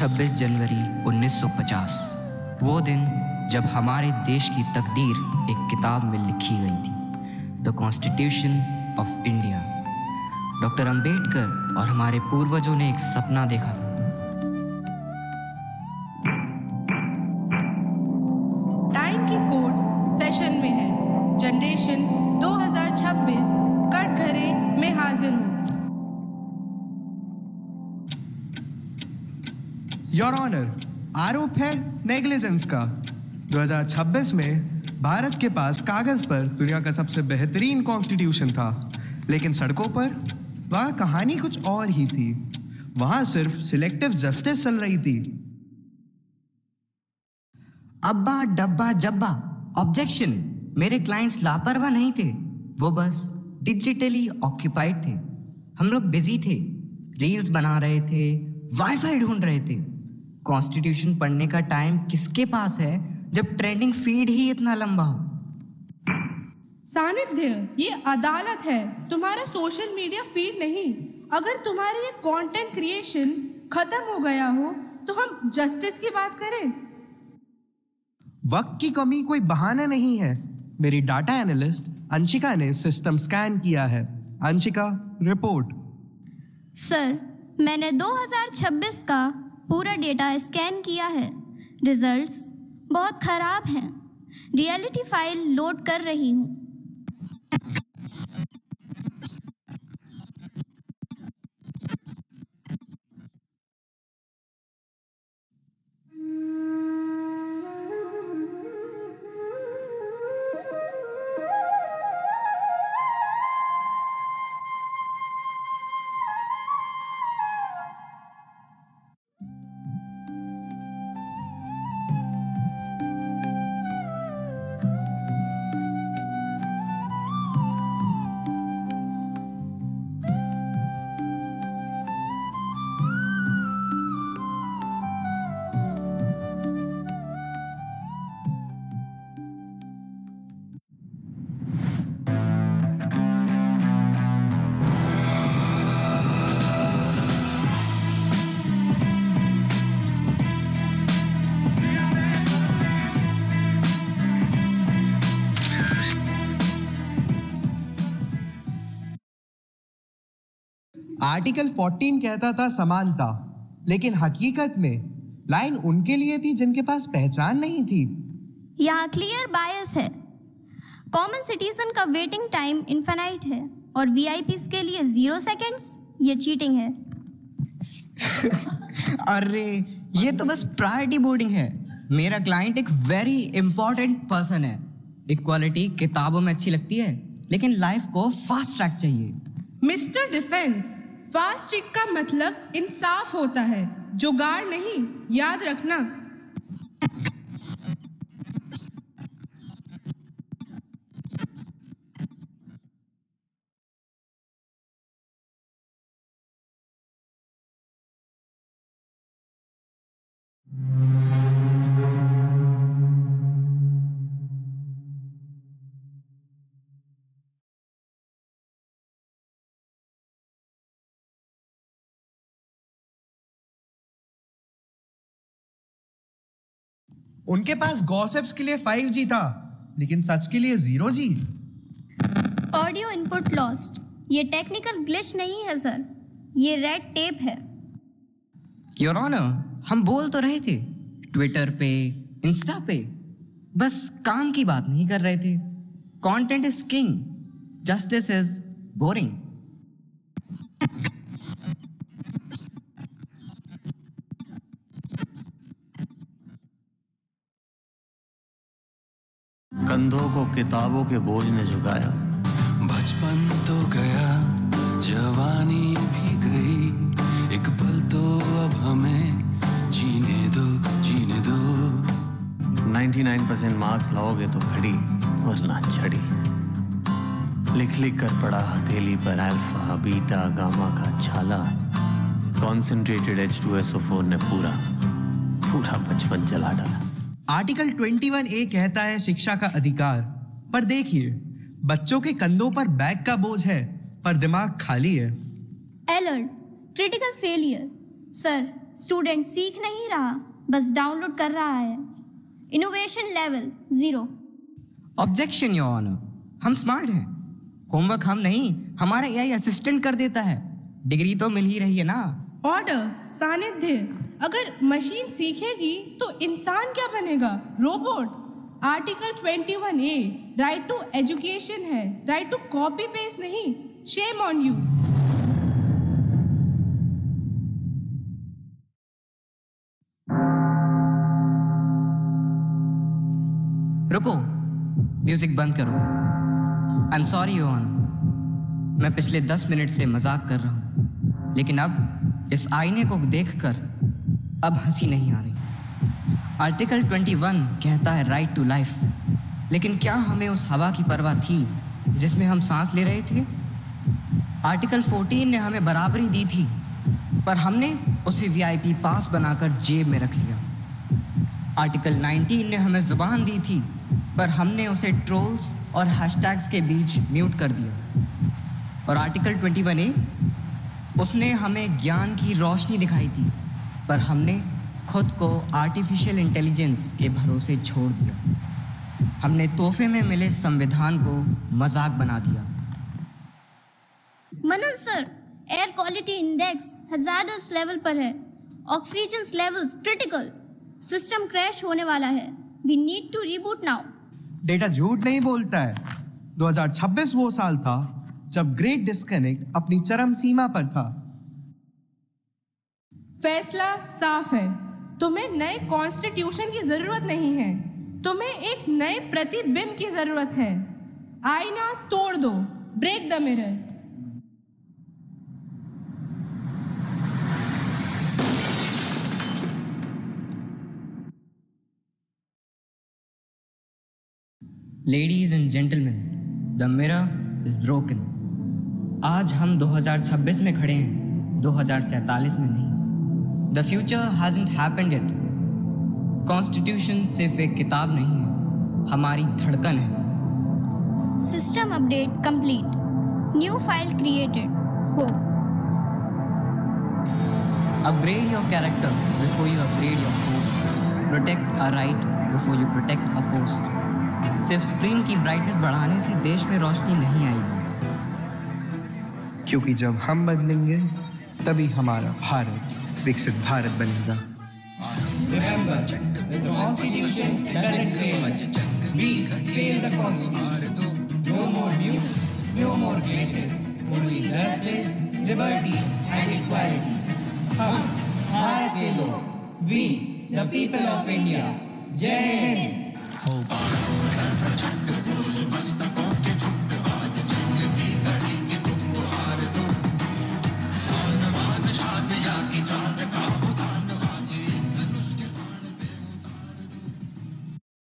26 जनवरी 1950, वो दिन जब हमारे देश की तकदीर एक किताब में लिखी गई थी, the constitution of India. Doctor Ambedkar और हमारे पूर्वजों ने एक सपना देखा था। टाइम की कोड सेशन में है। जनरेशन 2026 कटघरे में हाजिर हूँ। योर ऑनर, आरोप है नेग्लिजेंस का। 2026 में भारत के पास कागज पर दुनिया का सबसे बेहतरीन कॉन्स्टिट्यूशन था, लेकिन सड़कों पर वह कहानी कुछ और ही थी। वहां सिर्फ सिलेक्टिव जस्टिस चल रही थी। अब्बा डब्बा जब्बा ऑब्जेक्शन। मेरे क्लाइंट्स लापरवाह नहीं थे, वो बस डिजिटली ऑक्यूपाइड थे। हम लोग बिजी थे, रील्स बना रहे थे, वाईफाई ढूंढ रहे थे। कॉन्स्टिट्यूशन पढ़ने का टाइम किसके पास है जब ट्रेंडिंग फीड ही इतना लंबा हो। सानिध्य, ये अदालत है, तुम्हारा सोशल मीडिया फीड नहीं। अगर तुम्हारी ये कंटेंट क्रिएशन खत्म हो गया हो तो हम जस्टिस की बात करें। वक्त की कमी कोई बहाना नहीं है। मेरी डाटा एनालिस्ट अंशिका ने सिस्टम स्कैन किया है। अंशिका, रिपोर्ट। सर, मैंने 2026 का पूरा डेटा स्कैन किया है। रिजल्ट्स बहुत खराब हैं। रियलिटी फाइल लोड कर रही हूँ। आर्टिकल 14 कहता था समानता, लेकिन हकीकत में लाइन उनके लिए थी जिनके पास पहचान नहीं थी। यहाँ क्लियर बायस है। कॉमन सिटीजन का वेटिंग टाइम इनफाइनाइट है और वीआईपीज के लिए 0 सेकेंड्स। ये चीटिंग है। अरे ये तो बस प्रायोरिटी बोर्डिंग है। मेरा क्लाइंट एक वेरी इंपॉर्टेंट पर्सन है। इक्वालिटी किताबों में अच्छी लगती है, लेकिन लाइफ को फास्ट ट्रैक चाहिए। मिस्टर डिफेंस, फास्ट ट्रैक का मतलब इंसाफ होता है, जुगाड़ नहीं, याद रखना। उनके पास गॉसिप्स के लिए 5G था, लेकिन सच के लिए 0G। Audio input lost. ये टेक्निकल ग्लिच नहीं है सर, ये रेड टेप है। योर ऑनर, हम बोल तो रहे थे ट्विटर पे, इंस्टा पे, बस काम की बात नहीं कर रहे थे। Content is king, justice is boring. कंधों को किताबों के बोझ ने झुकाया। बचपन तो गया, जवानी भी गई, एक पल तो अब हमें जीने दो, जीने दो। 99% मार्क्स लाओगे तो घड़ी, वरना छड़ी। लिख लिख कर पड़ा हथेली पर अल्फा बीटा गामा का छाला। कॉन्सेंट्रेटेड H2SO4 ने पूरा बचपन जला डाला। आर्टिकल 21A कहता है शिक्षा का अधिकार, पर देखिए बच्चों के कंधों पर बैग का बोझ है, पर दिमाग खाली है। Alert, critical failure. Sir, student सीख नहीं रहा, बस डाउनलोड कर रहा है। Innovation level 0। Objection your honour, हम स्मार्ट हैं, होमवर्क हम नहीं हमारा एआई असिस्टेंट कर देता है। डिग्री तो मिल ही रही है ना। ऑर्डर, सानिध्य। अगर मशीन सीखेगी तो इंसान क्या बनेगा? Robot. Article 21A right to education है, राइट टू कॉपी पेस्ट नहीं। Shame on you. रुको, म्यूजिक बंद करो। I am sorry your honour, मैं पिछले 10 मिनट से मजाक कर रहा हूँ, लेकिन अब इस आईने को देखकर अब हंसी नहीं आ रही। आर्टिकल 21 कहता है राइट टू लाइफ, लेकिन क्या हमें उस हवा की परवाह थी जिसमें हम सांस ले रहे थे? आर्टिकल 14 ने हमें बराबरी दी थी, पर हमने उसे वीआईपी पास बनाकर जेब में रख लिया। आर्टिकल 19 ने हमें जुबान दी थी, पर हमने उसे ट्रोल्स और हैशटैग्स के बीच म्यूट कर दिया। और आर्टिकल 21A, उसने हमें ज्ञान की रोशनी दिखाई थी, पर हमने खुद को आर्टिफिशियल इंटेलिजेंस के भरोसे छोड़ दिया। हमने तोहफे में मिले संविधान को मजाक बना दिया। Manan sir, air quality index hazardous level पर है। Oxygen levels critical. System crash होने वाला है। We need to reboot now. Data झूठ नहीं बोलता है। 2026 वो साल था जब ग्रेट डिस्कनेक्ट अपनी चरम सीमा पर था। फैसला साफ है, तुम्हें नए कॉन्स्टिट्यूशन की जरूरत नहीं है, तुम्हें एक नए प्रतिबिंब की जरूरत है। आईना तोड़ दो, break the mirror. Ladies and gentleman, the mirror is broken. आज हम 2026 में खड़े हैं, 2047 में नहीं। The future hasn't happened yet. Constitution सिर्फ एक किताब नहीं है, हमारी धड़कन है। System update complete. New file created. हो। Upgrade your character before you upgrade your code. Protect our right before you protect our coast. सिर्फ स्क्रीन की ब्राइटनेस बढ़ाने से देश में रोशनी नहीं आएगी, क्योंकि जब हम बदलेंगे तभी हमारा भारत विकसित भारत बनेगा। Remember, the Constitution doesn't fail us. We fail the Constitution. No more mutes, no more glitches. Only justice, liberty and equality. हम भारत के लोग, we the people of India. जय हिंद।